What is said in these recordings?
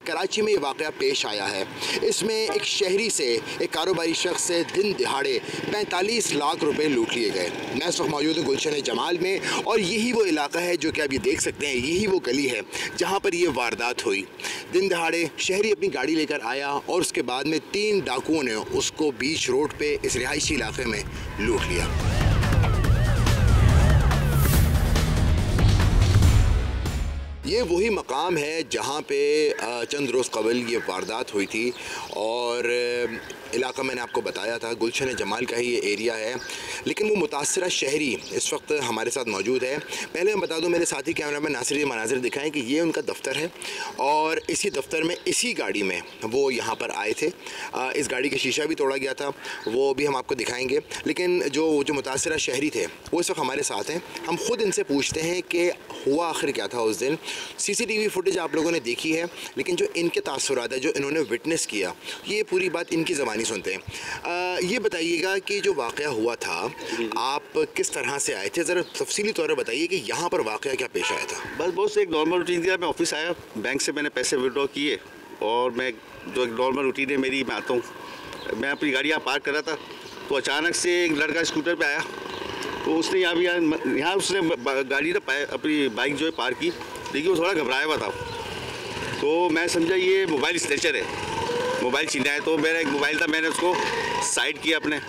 कराची में ये वाक़या पेश आया है। इसमें एक शहरी से, एक कारोबारी शख्स से दिन दिहाड़े 45 लाख रुपए लूट लिए गए। मैं इस वक्त मौजूद हूँ गुलशन जमाल में और यही वो इलाका है जो कि आप ये देख सकते हैं, यही वो गली है जहाँ पर ये वारदात हुई। दिन दहाड़े शहरी अपनी गाड़ी लेकर आया और उसके बाद में 3 डाकुओं ने उसको बीच रोड पे इस रिहायशी इलाके में लूट लिया। ये वही मकाम है जहाँ पे चंद रोज़ कबल ये वारदात हुई थी और इलाका मैंने आपको बताया था गुलशन जमाल का ही ये एरिया है। लेकिन वो मुतासरा शहरी इस वक्त हमारे साथ मौजूद है। पहले मैं बता दूं, मेरे साथी कैमरामैन नासिर ये मनाजिर दिखाएं कि ये उनका दफ्तर है और इसी दफ्तर में, इसी गाड़ी में वो यहाँ पर आए थे। इस गाड़ी का शीशा भी तोड़ा गया था, वो भी हम आपको दिखाएंगे। लेकिन जो मुतासरा शहरी थे वो इस वक्त हमारे साथ हैं। हम खुद इनसे पूछते हैं कि हुआ आखिर क्या था उस दिन। CCTV फुटेज आप लोगों ने देखी है, लेकिन जो इनके तासुरात है, जो इन्होंने विटनेस किया, ये पूरी बात इनकी ज़बानी सुनते हैं। ये बताइएगा कि जो वाक़या हुआ था, आप किस तरह से आए थे, ज़रा तफसीली तौर पर बताइए कि यहाँ पर वाक़या क्या पेश आया था। बस बहुत एक नॉर्मल रूटीन किया। मैं ऑफिस आया, बैंक से मैंने पैसे विड्रॉ किए और मैं जो एक नॉर्मल रूटीन है मेरी, मैं आता हूँ, मैं अपनी गाड़ी यहाँ पार्क कर रहा था तो अचानक से एक लड़का स्कूटर पे आया। तो उसने यहाँ उसने गाड़ी ना अपनी बाइक जो है पार्क की, देखिए वो थोड़ा घबराया हुआ था। तो मैं समझा ये मोबाइल स्ट्रेचर है, मोबाइल छीना है। तो मेरा एक मोबाइल था, मैंने उसको साइड किया अपने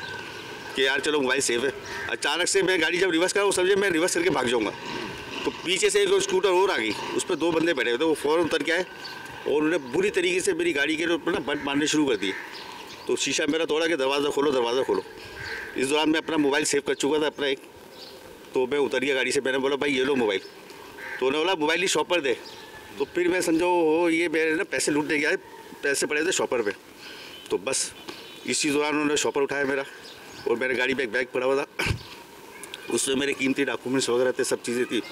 कि यार चलो मोबाइल सेफ है। अचानक से मैं गाड़ी जब रिवर्स करा, वो समझे मैं रिवर्स करके भाग जाऊँगा, तो पीछे से एक स्कूटर और आ गई, उस पर 2 बंदे बैठे हुए थे। वो फ़ौरन उतर के आए और उन्होंने बुरी तरीके से मेरी गाड़ी के ऊपर ना बंद मारने शुरू कर दिए। तो शीशा मेरा तोड़ा कि दरवाज़ा खोलो, दरवाज़ा खोलो। इस दौरान मैं अपना मोबाइल सेव कर चुका था अपना एक। तो मैं उतर गया गाड़ी से, मैंने बोला भाई ये लो मोबाइल। तो उन्होंने बोला मोबाइल ही शॉपर दे। तो फिर मैं समझो हो ये मेरे ना पैसे लूटने गया, पैसे पड़े थे शॉपर पे। तो बस इसी दौरान उन्होंने शॉपर उठाया मेरा और मेरे गाड़ी पे एक बैग पड़ा हुआ था, उसमें मेरे कीमती डॉक्यूमेंट्स वगैरह थे, सब चीज़ें थी,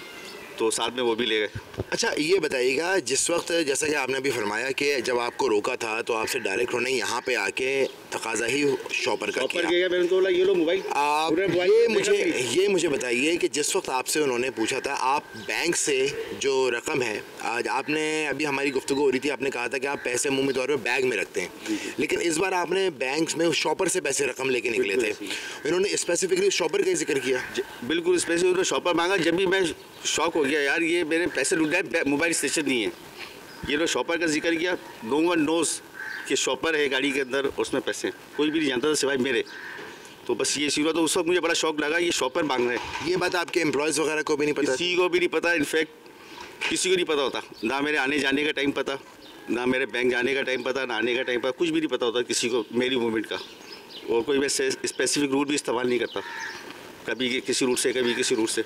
तो साथ में वो भी ले गए। अच्छा ये बताइएगा, जिस वक्त जैसा कि आपने अभी फरमाया कि जब आपको रोका था तो आपसे डायरेक्ट उन्होंने यहाँ पे आके तकाजा ही शॉपर का किया। मैंने उनको बोला ये लो मोबाइल। आप ये मुझे बताइए कि जिस वक्त आपसे उन्होंने पूछा था, आप बैंक से जो रकम है, आज आपने अभी हमारी गुफ्तगू हो रही थी, आपने कहा था कि आप पैसे अमूमी तौर पर बैग में रखते हैं, लेकिन इस बार आपने बैंक में शॉपर से पैसे रकम लेके निकले थे। इन्होंने स्पेसिफिकली शॉपर का जिक्र किया। बिल्कुल स्पेसिफिक उन्होंने शॉपर मांगा। जब भी मैं शॉक हो गया, यार ये मेरे पैसे लूट गए, मोबाइल स्टेशन नहीं है। ये लोग शॉपर का जिक्र किया। नो वन नोज़ कि शॉपर है गाड़ी के अंदर, उसमें पैसे कोई भी नहीं जानता था सिवाय मेरे। तो बस ये शुरू हुआ। तो उस वक्त मुझे बड़ा शौक लगा, ये शॉपर मांग रहे हैं। ये बात आपके एम्प्लॉयज़ वगैरह को भी नहीं पता? किसी को भी नहीं पता, इनफैक्ट किसी को नहीं पता होता। ना मेरे आने जाने का टाइम पता, ना मेरे बैंक जाने का टाइम पता, ना आने का टाइम पता, कुछ भी नहीं पता होता किसी को मेरी मूवमेंट का। और कोई मैं स्पेसिफिक रूट भी इस्तेमाल नहीं करता, कभी किसी रूट से, कभी किसी रूट से।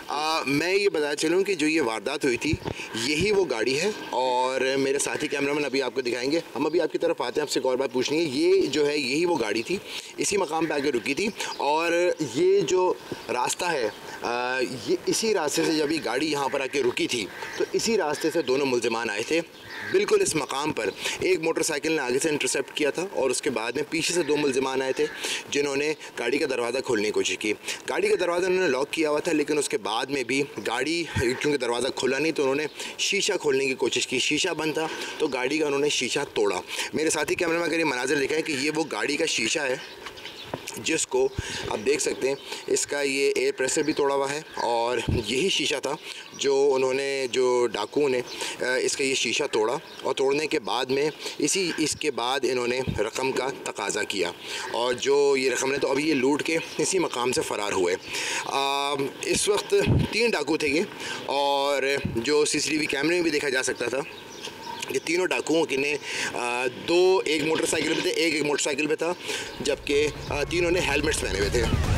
मैं ये बता चलूँ कि जो ये वारदात हुई थी, यही वो गाड़ी है और मेरे साथी कैमरामैन अभी आपको दिखाएंगे। हम अभी आपकी तरफ आते हैं, आपसे एक और बात पूछनी है। ये जो है, यही वो गाड़ी थी, इसी मकाम पे आके रुकी थी और ये जो रास्ता है, ये इसी रास्ते से जब ये गाड़ी यहाँ पर आके रुकी थी तो इसी रास्ते से दोनों मुल्ज़िमान आए थे। बिल्कुल इस मकाम पर एक मोटरसाइकिल ने आगे से इंटरसेप्ट किया था और उसके बाद में पीछे से 2 मुल्ज़िमान आए थे जिन्होंने गाड़ी का दरवाज़ा खोलने की कोशिश की। गाड़ी का दरवाज़ा उन्होंने लॉक किया हुआ था, लेकिन उसके बाद में भी गाड़ी, क्योंकि दरवाज़ा खुला नहीं, तो उन्होंने शीशा खोलने की कोशिश की। शीशा बंद था तो गाड़ी का उन्होंने शीशा तोड़ा। मेरे साथी कैमरामैन अगर ये मनाज़िर दिखाएं कि ये वो गाड़ी का शीशा है जिसको आप देख सकते हैं। इसका ये एयर प्रेशर भी तोड़ा हुआ है और यही शीशा था जो उन्होंने, जो डाकुओं ने इसका ये शीशा तोड़ा और तोड़ने के बाद में इसके बाद इन्होंने रकम का तकाजा किया और जो ये रकम ने, तो अभी ये लूट के इसी मकाम से फ़रार हुए। इस वक्त 3 डाकू थे ये और जो CCTV कैमरे में भी देखा जा सकता था, ये तीनों डाकुओं के ने 2 एक मोटरसाइकिल पे थे, एक मोटरसाइकिल पे था, जबकि तीनों ने हेलमेट्स पहने हुए थे।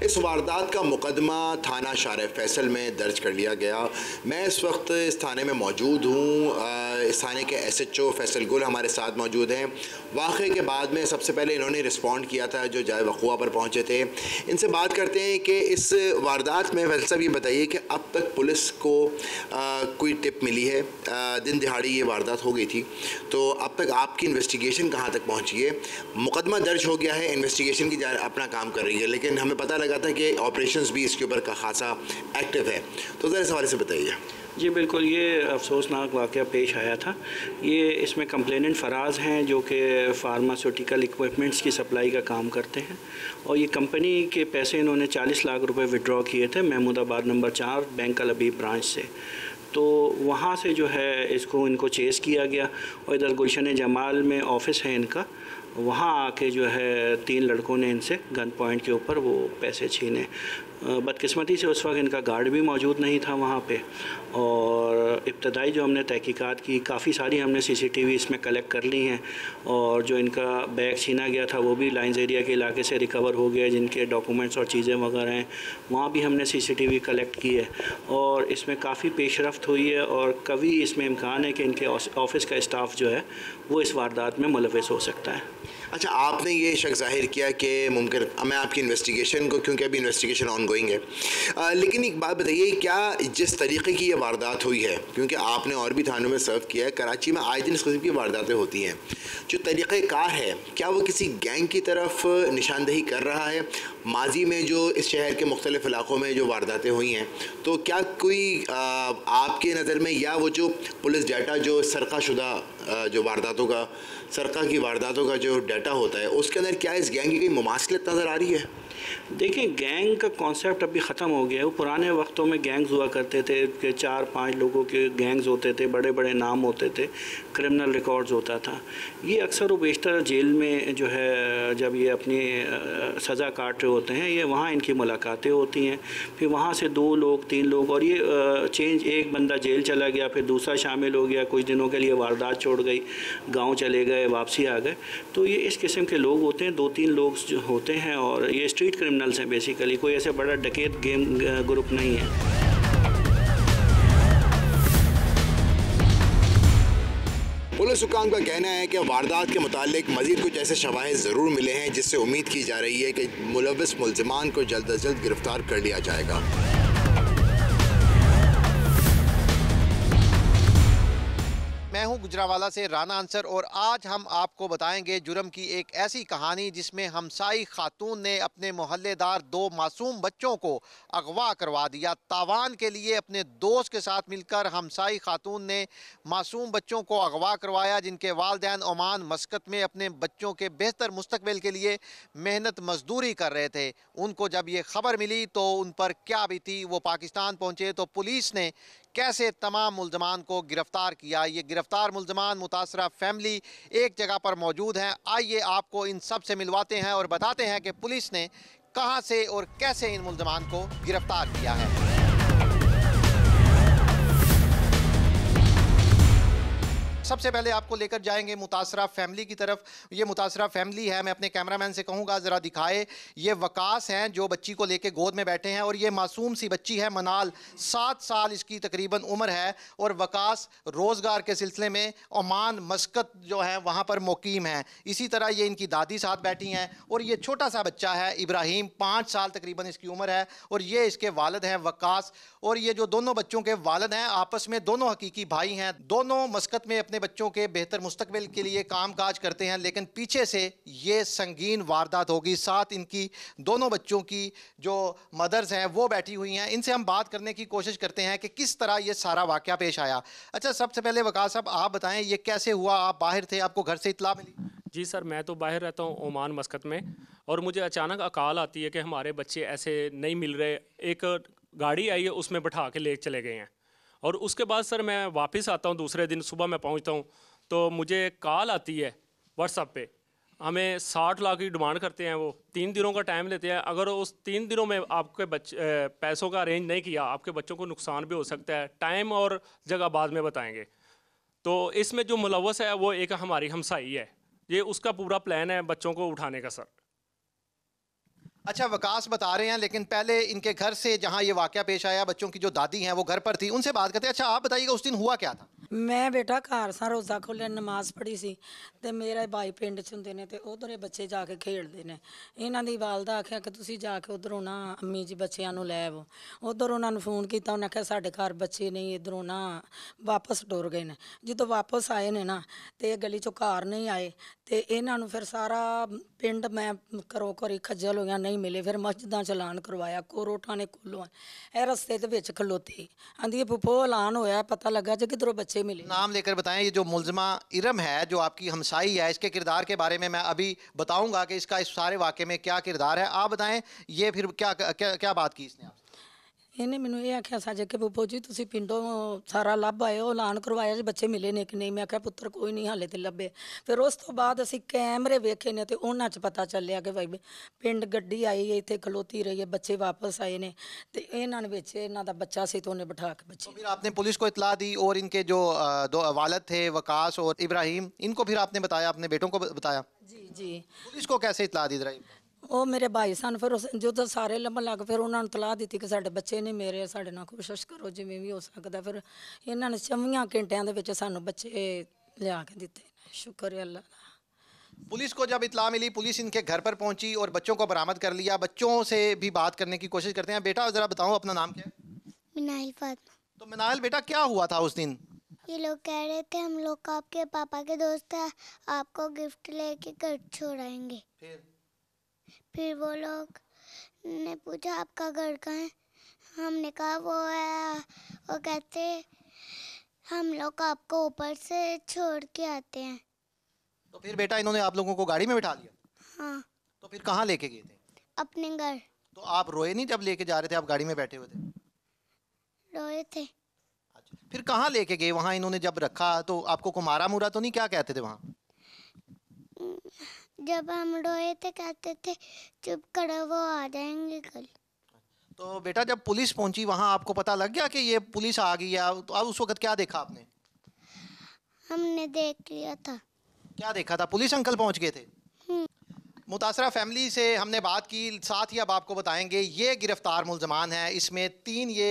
इस वारदात का मुकदमा थाना शार फैसल में दर्ज कर लिया गया। मैं इस वक्त इस थाने में मौजूद हूँ। इस थाने के SHO फैसल गुल हमारे साथ मौजूद हैं। वाक़े के बाद में सबसे पहले इन्होंने रिस्पॉन्ड किया था, जो जाए वक़ुआ पर पहुँचे थे। इनसे बात करते हैं कि इस वारदात में फैसल साहब ये बताइए कि अब तक पुलिस को कोई टिप मिली है? दिन दिहाड़ी ये वारदात हो गई थी, तो अब तक आपकी इन्वेस्टिगेशन कहाँ तक पहुँची है? मुकदमा दर्ज हो गया है, इन्वेस्टिगेशन की अपना काम कर रही है, लेकिन हमें पता लगा था जाता है कि ऑपरेशंस भी इसके ऊपर का खासा एक्टिव है। तो ज़रा इस हवाले से बताइए। जी बिल्कुल, ये अफसोसनाक वाक़या पेश आया था। ये इसमें कंप्लेनेंट फराज हैं जो कि फार्मास्यूटिकल इक्विपमेंट्स की सप्लाई का काम करते हैं, और ये कंपनी के पैसे इन्होंने 40 लाख रुपए विड्रॉ किए थे महमूदाबाद नंबर 4 बैंक अल हबीब ब्रांच से। तो वहाँ से जो है इनको चेस किया गया, और इधर गुलशन जमाल में ऑफिस है इनका, वहाँ आके जो है 3 लड़कों ने इनसे गन पॉइंट के ऊपर वो पैसे छीने। बदकिस्मती से उस वक्त इनका गार्ड भी मौजूद नहीं था वहाँ पे, और इब्तदाई जो हमने तहकीकात की, काफ़ी सारी हमने सीसीटीवी इसमें कलेक्ट कर ली हैं, और जो इनका बैग छीना गया था वो भी लाइंस एरिया के इलाके से रिकवर हो गया, जिनके डॉक्यूमेंट्स और चीज़ें वगैरह हैं वहाँ भी हमने सीसीटीवी कलेक्ट की है, और इसमें काफ़ी पेशरफ्त हुई है, और कभी इसमें इम्कान है कि इनके ऑफिस का स्टाफ जो है वो इस वारदात में मुलविस हो सकता है। अच्छा, आपने ये शक ज़ाहिर किया कि मुमकिन, मैं आपकी इन्वेस्टिगेशन को, क्योंकि अभी इन्वेस्टिगेशन ऑन गोइंग है, लेकिन एक बात बताइए, क्या जिस तरीके की ये वारदात हुई है, क्योंकि आपने और भी थानों में सर्व किया है, कराची में आए दिन इस किस्म की वारदातें होती हैं, जो तरीक़ेकार है क्या वो किसी गैंग की तरफ निशानदही कर रहा है? माजी में जो इस शहर के मुख्तलिफ़ इलाक़ों में जो वारदातें हुई हैं, तो क्या कोई आपके नज़र में, या वो जो पुलिस डाटा जो सरक़ाशुदा जो वारदातों का, सरक़ा की वारदातों का जो डाटा होता है, उसके अंदर क्या इस गैंग की कोई मुमासलत नज़र आ रही है? देखिए, गैंग का कॉन्सेप्ट अभी ख़त्म हो गया है। वो पुराने वक्तों में गैंग्स हुआ करते थे कि 4-5 लोगों के गैंग्स होते थे, बड़े बड़े नाम होते थे, क्रिमिनल रिकॉर्ड्स होता था। ये अक्सर व बेशतर जेल में जो है जब ये अपनी सज़ा काट रहे होते हैं, ये वहाँ इनकी मुलाकातें होती हैं, फिर वहाँ से 2 लोग 3 लोग, और ये चेंज, एक बंदा जेल चला गया, फिर दूसरा शामिल हो गया, कुछ दिनों के लिए वारदात छोड़ गई, गाँव चले गए, वापसी आ गए। तो ये इस किस्म के लोग होते हैं, 2-3 लोग जो होते हैं, और ये स्ट्रीट क्रिमिनल्स हैं बेसिकली, कोई ऐसे बड़ा डकैत गेम ग्रुप नहीं है। पुलिस हुकाम का कहना है कि वारदात के मुतालिक मज़ीद कुछ ऐसे शवाहिद ज़रूर मिले हैं जिससे उम्मीद की जा रही है कि मुलव्विस मुल्ज़िमान को जल्द अज जल्द गिरफ्तार कर लिया जाएगा। मैं हूं गुजरावाला से राना अंसर, और आज हम आपको बताएंगे जुर्म की एक ऐसी कहानी जिसमें हमसाई खातून ने अपने मोहल्लेदार 2 मासूम बच्चों को अगवा करवा दिया। तावान के लिए अपने दोस्त के साथ मिलकर हमसाई खातून ने मासूम बच्चों को अगवा करवाया, जिनके वालिदैन ओमान मस्कत में अपने बच्चों के बेहतर मुस्तकबिल के लिए मेहनत मजदूरी कर रहे थे। उनको जब ये खबर मिली तो उन पर क्या बीती। वो पाकिस्तान पहुँचे तो पुलिस ने कैसे तमाम मुल्ज़मान को गिरफ़्तार किया। ये गिरफ़्तार मुल्ज़मान मुतासरा फैमिली एक जगह पर मौजूद हैं। आइए आपको इन सब से मिलवाते हैं और बताते हैं कि पुलिस ने कहां से और कैसे इन मुल्ज़मान को गिरफ़्तार किया है। सबसे पहले आपको लेकर जाएंगे मुतासरा फैमिली की तरफ। ये मुतासरा फैमिली है, मैं अपने कैमरामैन से कहूँगा ज़रा दिखाए। ये वकास हैं जो बच्ची को लेके गोद में बैठे हैं, और ये मासूम सी बच्ची है मनाल, 7 साल इसकी तकरीबन उम्र है, और वकास रोज़गार के सिलसिले में ओमान मस्कत जो है वहाँ पर मुकीम है। इसी तरह ये इनकी दादी साथ बैठी हैं, और ये छोटा सा बच्चा है इब्राहिम, 5 साल तकरीबन इसकी उम्र है, और ये इसके वालिद हैं वकास। और ये जो दोनों बच्चों के वालिद हैं आपस में दोनों हकीकी भाई हैं। दोनों मस्कत में अपने बच्चों के बेहतर मुस्तकबिल के लिए काम काज करते हैं, लेकिन पीछे से ये संगीन वारदात होगी। साथ इनकी दोनों बच्चों की जो मदर्स हैं वो बैठी हुई हैं। इनसे हम बात करने की कोशिश करते हैं कि किस तरह ये सारा वाकया पेश आया। अच्छा, सबसे पहले वकास साहब आप बताएं, ये कैसे हुआ? आप बाहर थे, आपको घर से इत्तला मिली? जी सर, मैं तो बाहर रहता हूँ ओमान मस्कत में, और मुझे अचानक कॉल आती है कि हमारे बच्चे ऐसे नहीं मिल रहे। एक गाड़ी आई है, उसमें बैठा के ले चले गए हैं। और उसके बाद सर मैं वापस आता हूँ, दूसरे दिन सुबह मैं पहुँचता हूँ तो मुझे कॉल आती है व्हाट्सएप पे, हमें 60 लाख की डिमांड करते हैं। वो 3 दिनों का टाइम लेते हैं। अगर उस 3 दिनों में आपके पैसों का अरेंज नहीं किया, आपके बच्चों को नुकसान भी हो सकता है। टाइम और जगह बाद में बताएंगे। तो इसमें जो मुलव्वस है वो एक हमारी हमसाई है। ये उसका पूरा प्लान है बच्चों को उठाने का सर। अच्छा, वकास बता रहे हैं, लेकिन पहले इनके घर से जहां ये वाकया पेश आया, बच्चों की जो दादी हैं वो घर पर थी, उनसे बात करते हैं। अच्छा, आप बताइएगा उस दिन हुआ क्या था? ਮੈਂ ਬੇਟਾ ਘਰ ਸਾਂ ਰੋਜ਼ਾ ਖੋਲ੍ਹਿਆ ਨਮਾਜ਼ ਪੜ੍ਹੀ ਸੀ ਤੇ ਮੇਰੇ ਭਾਈ ਪਿੰਡ 'ਚ ਹੁੰਦੇ ਨੇ ਤੇ ਉਧਰ ਇਹ ਬੱਚੇ ਜਾ ਕੇ ਖੇਡਦੇ ਨੇ। ਇਹਨਾਂ ਦੀ ਵਾਲਦਾ ਆਖਿਆ ਕਿ ਤੁਸੀਂ ਜਾ ਕੇ ਉਧਰੋਂ ਨਾ ਅੰਮੀ ਜੀ ਬੱਚਿਆਂ ਨੂੰ ਲੈ ਆਵੋ। ਉਧਰ ਉਹਨਾਂ ਨੂੰ ਫੋਨ ਕੀਤਾ, ਉਹਨਾਂ ਆਖਿਆ ਸਾਡੇ ਘਰ ਬੱਚੇ ਨਹੀਂ, ਇੱਧਰੋਂ ਨਾ ਵਾਪਸ ਟੁਰ ਗਏ ਨੇ। ਜਦੋਂ ਵਾਪਸ ਆਏ ਨੇ ਨਾ ਤੇ ਇਹ ਗਲੀ 'ਚੋਂ ਘਰ ਨਹੀਂ ਆਏ ਤੇ ਇਹਨਾਂ ਨੂੰ ਫਿਰ ਸਾਰਾ ਪਿੰਡ ਮੈਂ ਘਰੋਂ ਘਰੀ ਖੱਜਲ ਹੋਈਆਂ, ਨਹੀਂ ਮਿਲੇ। ਫਿਰ ਮਸਜਿਦਾਂ 'ਚ ਐਲਾਨ ਕਰਵਾਇਆ, ਕੋਰੋ ਥਾਣੇ ਕੋਲੋਂ ਇਹ ਰਸਤੇ ਦੇ ਵਿੱਚ ਖਲੋਤੀ ਆਂਦੀ ਪੁੱਪੋ ਐਲਾਨ ਹੋਇਆ, पता लगा जो किधरों बच्चे मिले। नाम लेकर बताएं। ये जो मुलजमा इरम है जो आपकी हमसाई है, इसके किरदार के बारे में मैं अभी बताऊंगा कि इसका इस सारे वाक़े में क्या किरदार है। आप बताएं ये फिर क्या क्या क्या बात की इसने आपसे? ਇਹਨੇ ਮੈਨੂੰ ਇਹ ਆਖਿਆ ਸਾਜੇ ਕਿ ਬੁੱਬੋ ਜੀ ਤੁਸੀਂ ਪਿੰਡੋਂ ਸਾਰਾ ਲੱਭ ਆਏ ਹੋ, ਐਲਾਨ ਕਰਵਾਇਆ ਜੀ ਬੱਚੇ ਮਿਲੇ ਨੇ ਕਿ ਨਹੀਂ। ਮੈਂ ਆਖਿਆ ਪੁੱਤਰ ਕੋਈ ਨਹੀਂ ਹਾਲੇ ਤੇ ਲੱਭੇ। ਫਿਰ ਉਸ ਤੋਂ ਬਾਅਦ ਅਸੀਂ ਕੈਮਰੇ ਵੇਖੇ ਨੇ ਤੇ ਉਹਨਾਂ 'ਚ ਪਤਾ ਚੱਲਿਆ ਕਿ ਭਾਈ ਪਿੰਡ ਗੱਡੀ ਆਈ ਹੈ, ਇੱਥੇ ਖਲੋਤੀ ਰਹੀ ਹੈ, ਬੱਚੇ ਵਾਪਸ ਆਏ ਨੇ ਤੇ ਇਹਨਾਂ ਨੇ ਵਿੱਚ ਇਹਨਾਂ ਦਾ ਬੱਚਾ ਸੀ तो ਉਹਨੇ ਬਿਠਾ के बच्चे। तो फिर आपने पुलिस को इतला दी और इनके जो दो वालिद थे वकास और इब्राहिम, इनको फिर आपने बताया, अपने बेटों को बताया? जी जी। पुलिस को कैसे इतला दी जरा? ਉਹ ਮੇਰੇ ਭਾਈ ਸਨ। ਫਿਰ ਉਸ ਜਦੋਂ ਸਾਰੇ ਲੱਭਣ ਲੱਗ ਫਿਰ ਉਹਨਾਂ ਨੂੰ ਤਲਾਹ ਦਿੱਤੀ ਕਿ ਸਾਡੇ ਬੱਚੇ ਨਹੀਂ ਮੇਰੇ, ਸਾਡੇ ਨਾਲ ਕੋਸ਼ਿਸ਼ ਕਰੋ ਜਿਵੇਂ ਵੀ ਹੋ ਸਕਦਾ। ਫਿਰ ਇਹਨਾਂ ਨੇ 24 ਘੰਟਿਆਂ ਦੇ ਵਿੱਚ ਸਾਨੂੰ ਬੱਚੇ ਲਿਆ ਕੇ ਦਿੱਤੇ। शुक्र है अल्लाह का। पुलिस को जब इतला मिली, पुलिस इनके घर पर पहुंची और बच्चों को बरामद कर लिया। बच्चों से भी बात करने की कोशिश करते हैं। बेटा ज़रा बताओ अपना नाम क्या है? मिनाइल फातिमा। तो मिनाइल बेटा क्या हुआ था उस दिन? ये लोग कह रहे थे हम लोग आपके पापा के दोस्त हैं, आपको गिफ्ट लेके घर छोड़ाएंगे। फिर वो लोग ने पूछा आपका घर कहाँ है, हमने कहा वो है, वो कहते हम लोग आपको ऊपर से छोड़ के आते हैं। तो फिर बेटा इन्होंने आप लोगों को गाड़ी में बिठा लिया? हाँ। तो फिर कहाँ लेके गए थे? अपने घर। तो आप रोए नहीं जब लेके जा रहे थे, आप गाड़ी में बैठे हुए थे? रोए थे। अच्छा, फिर कहाँ लेके गए? वहाँ इन्होंने जब रखा तो आपको को मारा मुरा तो नहीं? क्या कहते थे वहाँ? जब हम रोए थे कहते थे चुप करो वो आ जाएंगे कल। तो बेटा जब पुलिस पहुंची वहाँ आपको पता लग गया कि ये पुलिस आ गई है, तो अब उस वक्त क्या देखा आपने? हमने देख लिया था। क्या देखा था? पुलिस अंकल पहुंच गए थे। मुतासरा फैमिली से हमने बात की, साथ ही अब आपको बताएंगे ये गिरफ्तार मुलजमान हैं। इसमें 3 ये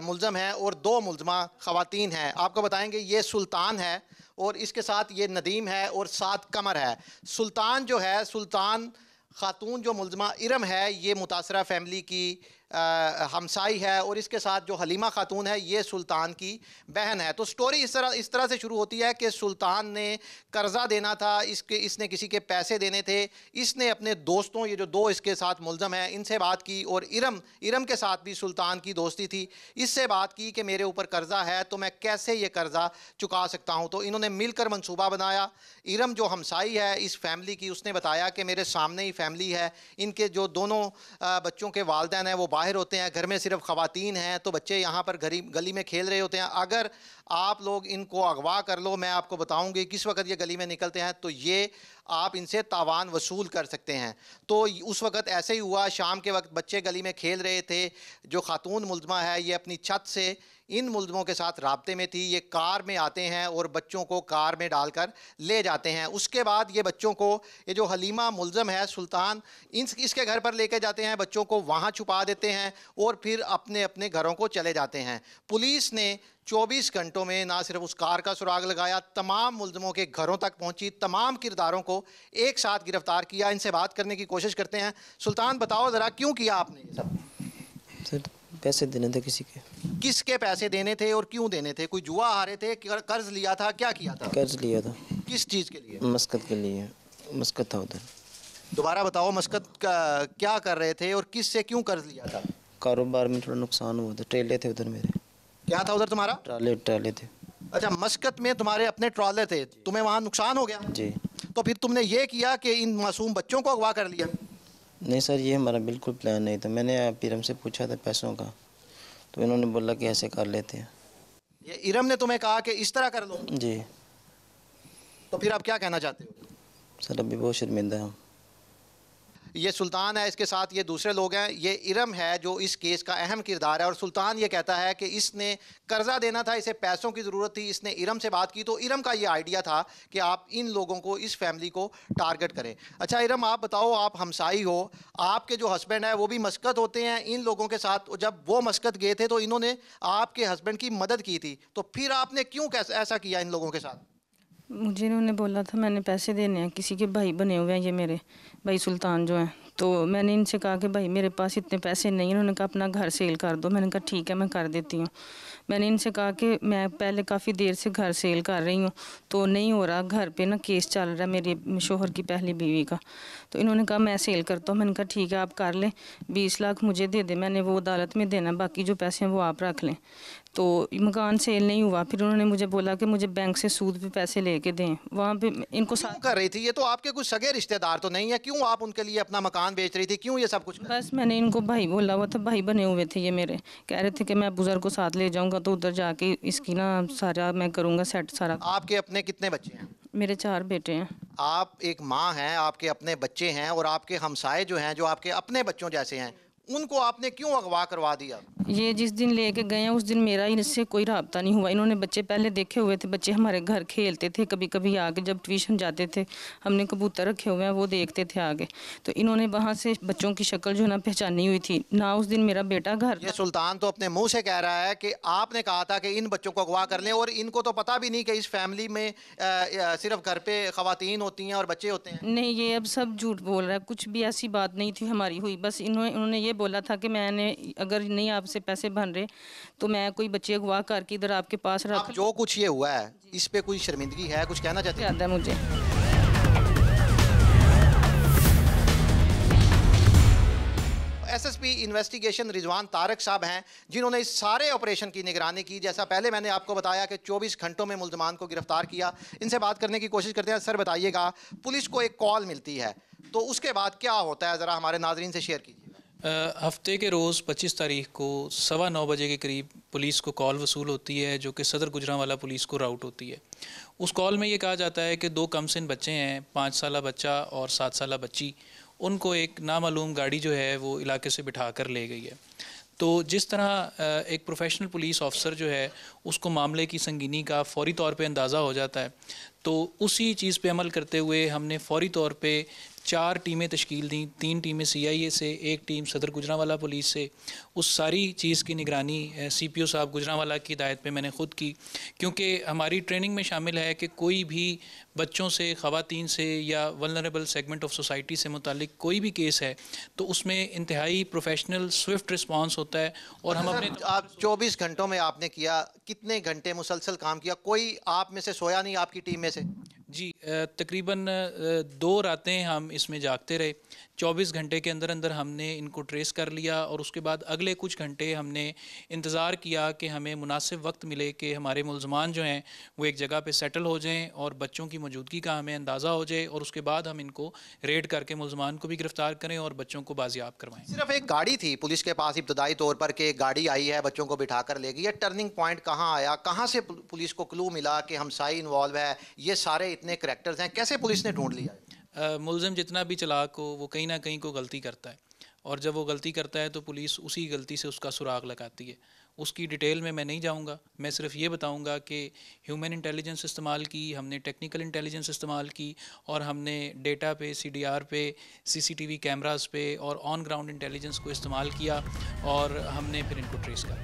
मुलजम हैं और 2 मुलजमा ख़वातीन हैं। आपको बताएंगे ये सुल्तान है और इसके साथ ये नदीम है और 7 कमर है। सुल्तान जो है, सुल्तान खातून जो मुलजमा इरम है, ये मुतासरा फैमिली की हमसाई है और इसके साथ जो हलीमा खातून है ये सुल्तान की बहन है। तो स्टोरी इस तरह से शुरू होती है कि सुल्तान ने कर्ज़ा देना था, इसने किसी के पैसे देने थे। इसने अपने दोस्तों, ये जो 2 इसके साथ मुलजम हैं, इनसे बात की और इरम के साथ भी सुल्तान की दोस्ती थी। इससे बात की कि मेरे ऊपर कर्ज़ा है तो मैं कैसे ये कर्ज़ा चुका सकता हूँ। तो इन्होंने मिलकर मंसूबा बनाया। इरम जो हमसाई है इस फैमिली की, उसने बताया कि मेरे सामने ही फैमिली है, इनके जो दोनों बच्चों के वालिदैन हैं वो बाहर होते हैं, घर में सिर्फ ख़वातीन हैं, तो बच्चे यहाँ पर गली में खेल रहे होते हैं। अगर आप लोग इनको अगवा कर लो, मैं आपको बताऊंगी किस वक्त ये गली में निकलते हैं, तो ये आप इनसे तावान वसूल कर सकते हैं। तो उस वक्त ऐसे ही हुआ। शाम के वक्त बच्चे गली में खेल रहे थे। जो खातून मुलजमा है ये अपनी छत से इन मुलजमों के साथ राब्ते में थी। ये कार में आते हैं और बच्चों को कार में डालकर ले जाते हैं। उसके बाद ये बच्चों को, ये जो हलीमा मुलजम है सुल्तान, इसके घर पर लेके जाते हैं, बच्चों को वहाँ छुपा देते हैं और फिर अपने अपने घरों को चले जाते हैं। पुलिस ने 24 घंटों में ना सिर्फ उस कार का सुराग लगाया, तमाम मुलजमों के घरों तक पहुंची, तमाम किरदारों को एक साथ गिरफ्तार किया। इनसे बात करने की कोशिश करते हैं। सुल्तान बताओ ज़रा, क्यों किया आपने ये सब? सर पैसे देने थे किसी के। किसके पैसे देने थे और क्यों देने थे? कोई जुआ हारे थे, कर्ज लिया था, क्या किया था? कर्ज लिया था। किस चीज़ के लिए? मस्कत के लिए। मस्कत था उधर। दोबारा बताओ, मस्कत का क्या कर रहे थे और किस से क्यों कर्ज लिया था? कारोबार में थोड़ा नुकसान हुआ था। ट्रेले थे उधर मेरे। क्या था उधर तुम्हारा? ट्राले थे। अच्छा, मस्कत में तुम्हारे अपने ट्रॉले थे, तुम्हें वहाँ नुकसान हो गया जी। तो फिर तुमने ये किया कि इन मासूम बच्चों को अगवा कर लिया? नहीं सर, ये हमारा बिल्कुल प्लान नहीं था। मैंने इरम से पूछा था पैसों का, तो इन्होंने बोला कि ऐसे कर लेते हैं। ये इरम ने तुम्हें कहा कि इस तरह कर लो? जी। तो फिर आप क्या कहना चाहते हो? सर अभी बहुत शर्मिंदा हूँ। ये सुल्तान है, इसके साथ ये दूसरे लोग हैं। ये इरम है जो इस केस का अहम किरदार है। और सुल्तान ये कहता है कि इसने कर्जा देना था, इसे पैसों की ज़रूरत थी, इसने इरम से बात की तो इरम का ये आइडिया था कि आप इन लोगों को, इस फैमिली को टारगेट करें। अच्छा इरम, आप बताओ, आप हमसाई हो, आपके जो हस्बैंड है वो भी मस्कत होते हैं इन लोगों के साथ। जब वो मस्कत गए थे तो इन्होंने आपके हस्बैंड की मदद की थी, तो फिर आपने क्यों ऐसा किया इन लोगों के साथ? मुझे इन्होंने बोला था मैंने पैसे देने हैं, किसी के भाई बने हुए हैं ये मेरे भाई सुल्तान जो हैं। तो मैंने इनसे कहा कि भाई मेरे पास इतने पैसे नहीं। इन्होंने कहा अपना घर सेल कर दो। मैंने कहा ठीक है मैं कर देती हूँ। मैंने इनसे कहा कि मैं पहले काफ़ी देर से घर सेल कर रही हूँ तो नहीं हो रहा, घर पे ना केस चल रहा है मेरे शोहर की पहली बीवी का। तो इन्होंने कहा मैं सेल करता हूँ। मैंने कहा ठीक है आप कर लें, 20 लाख मुझे दे दे, मैंने वो अदालत में देना, बाकी जो पैसे हैं वो आप रख लें। तो मकान सेल नहीं हुआ। फिर उन्होंने मुझे बोला कि मुझे बैंक से सूद पे पैसे लेके दें। वहाँ पे इनको क्यों कर रही थी? ये तो आपके कुछ सगे रिश्तेदार तो नहीं है, क्यों आप उनके लिए अपना मकान बेच रही थी? क्यों ये सब कुछ? बस मैंने इनको भाई बोला हुआ था, भाई बने हुए थे ये मेरे, कह रहे थे कि मैं बुजुर्ग को साथ ले जाऊंगा तो उधर जाके इसकी ना सारा मैं करूँगा सेट सारा। आपके अपने कितने बच्चे हैं? मेरे 4 बेटे हैं। आप एक माँ हैं, आपके अपने बच्चे हैं, और आपके हमसाए जो हैं, जो आपके अपने बच्चों जैसे हैं, उनको आपने क्यों अगवा करवा दिया? ये जिस दिन लेके गए हैं उस दिन मेरा इनसे कोई रब्ता नहीं हुआ। इन्होंने बच्चे पहले देखे हुए थे, बच्चे हमारे घर खेलते थे, कभी कभी आके जब ट्यूशन जाते थे हमने कबूतर रखे हुए हैं वो देखते थे आगे। तो इन्होंने वहाँ से बच्चों की शक्ल जो है ना पहचानी हुई थी ना। उस दिन मेरा बेटा घर, ये सुल्तान तो अपने मुंह से कह रहा है कि आपने कहा था कि इन बच्चों को अगवा कर लें, और इनको तो पता भी नहीं कि इस फैमिली में सिर्फ घर पे खवातीन होती हैं और बच्चे होते हैं। नहीं ये अब सब झूठ बोल रहा है, कुछ भी ऐसी बात नहीं थी हमारी हुई। बस इन्होंने ये बोला था कि मैंने अगर नहीं आपसे पैसे बन रहे तो मैं कोई बच्चे अगवा करके इधर आपके पास रख। जो कुछ ये हुआ है इस पे कोई शर्मिंदगी है, कुछ कहना चाहते हैं? याद है मुझे। एसएसपी इन्वेस्टिगेशन रिजवान तारक साहब हैं जिन्होंने इस सारे ऑपरेशन की निगरानी की। जैसा पहले मैंने आपको बताया कि 24 घंटों में मुल्ज़मान को गिरफ्तार किया। इनसे बात करने की कोशिश करते हैं। सर बताइएगा, पुलिस को एक कॉल मिलती है तो उसके बाद क्या होता है, ज़रा हमारे नाजरीन से शेयर कीजिए। हफ्ते के रोज़ 25 तारीख को 9:15 बजे के करीब पुलिस को कॉल वसूल होती है जो कि सदर गुजरांवाला पुलिस को राउट होती है। उस कॉल में ये कहा जाता है कि 2 कमसिन बच्चे हैं, 5 साला बच्चा और 7 साला बच्ची, उनको एक नामालूम गाड़ी जो है वो इलाके से बिठा कर ले गई है। तो जिस तरह एक प्रोफेशनल पुलिस ऑफिसर जो है उसको मामले की संगीनी का फ़ौरी तौर पे अंदाज़ा हो जाता है, तो उसी चीज़ पे अमल करते हुए हमने फ़ौरी तौर पे 4 टीमें तश्कील दी। 3 टीमें CIA से, 1 टीम सदर गुजरांवाला पुलिस से। उस सारी चीज़ की निगरानी CPO साहब गुजरांवाला की हिदायत पे मैंने ख़ुद की, क्योंकि हमारी ट्रेनिंग में शामिल है कि कोई भी बच्चों से, ख़वातीन से या वल्नरेबल सेगमेंट ऑफ सोसाइटी से मुतालिक कोई भी केस है तो उसमें इंतहाई प्रोफेशनल स्विफ्ट रिस्पांस होता है। और हम अपने आप 24 घंटों में आपने किया, कितने घंटे मुसलसल काम किया? कोई आप में से सोया नहीं आपकी टीम में से? जी तकरीबन 2 रातें हम इसमें जागते रहे। 24 घंटे के अंदर अंदर हमने इनको ट्रेस कर लिया और उसके बाद अगले कुछ घंटे हमने इंतज़ार किया कि हमें मुनासिब वक्त मिले कि हमारे मुल्ज़मान जो हैं वो एक जगह पे सेटल हो जाएं और बच्चों की मौजूदगी का हमें अंदाज़ा हो जाए, और उसके बाद हम इनको रेड करके मुल्ज़मान को भी गिरफ़्तार करें और बच्चों को बाजियाब करवाएं। सिर्फ एक गाड़ी थी पुलिस के पास इब्तदाई तौर पर कि गाड़ी आई है, बच्चों को बिठा कर ले गई। ये टर्निंग पॉइंट कहाँ आया? कहाँ से पुलिस को क्लू मिला कि हमसाई इन्वॉल्व है, ये सारे इतने करैक्टर्स हैं, कैसे पुलिस ने ढूंढ लिया? मुल्ज़िम जितना भी चालाक हो वो कहीं ना कहीं को गलती करता है, और जब वो गलती करता है तो पुलिस उसी गलती से उसका सुराग लगाती है। उसकी डिटेल में मैं नहीं जाऊंगा, मैं सिर्फ ये बताऊंगा कि ह्यूमन इंटेलिजेंस इस्तेमाल की, हमने टेक्निकल इंटेलिजेंस इस्तेमाल की, और हमने डेटा पे, CDR पे, CCTV कैमरास पे और ऑन ग्राउंड इंटेलिजेंस को इस्तेमाल किया, और हमने फिर इनको ट्रेस किया।